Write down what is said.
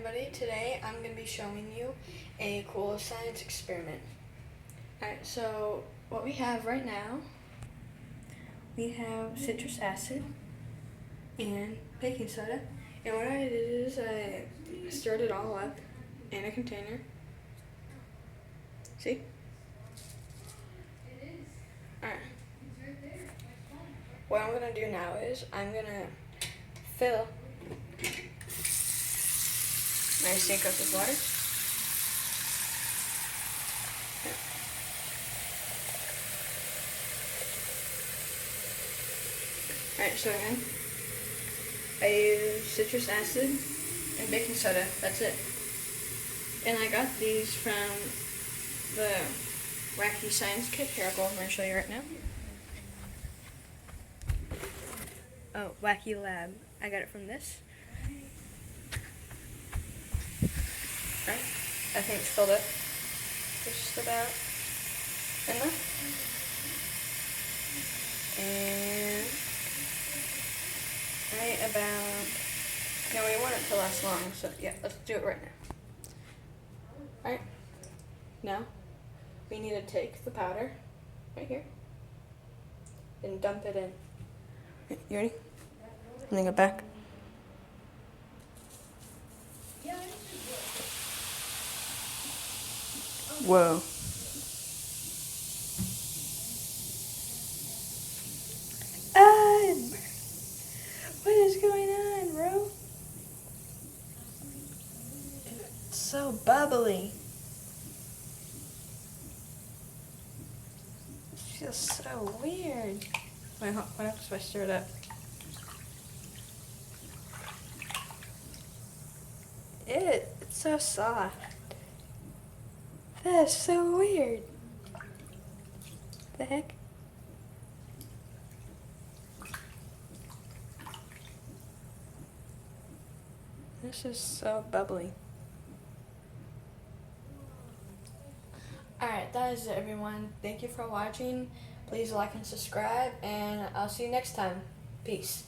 everybody, today I'm going to be showing you a cool science experiment. Alright, so what we have right now, we have citrus acid and baking soda. And what I did is I stirred it all up in a container. See? Alright. What I'm going to do now is I'm going to fill my sink up with water. Alright, so again, I use citrus acid and baking soda. That's it. And I got these from the Wacky Science Kit. Here, I'll go over and show you right now. Oh, Wacky Lab. I got it from this. Alright, I think it's filled up just about enough. And right about, no, we want it to last long, so yeah, let's do it right now. Alright, now we need to take the powder right here and dump it in. You ready? And then go back. Whoa. What is going on, bro? It's so bubbly. It feels so weird. Wait, what happens if I stir it up? It's so soft. That's so weird. The heck? This is so bubbly. Alright, that is it, everyone. Thank you for watching. Please like and subscribe, and I'll see you next time. Peace.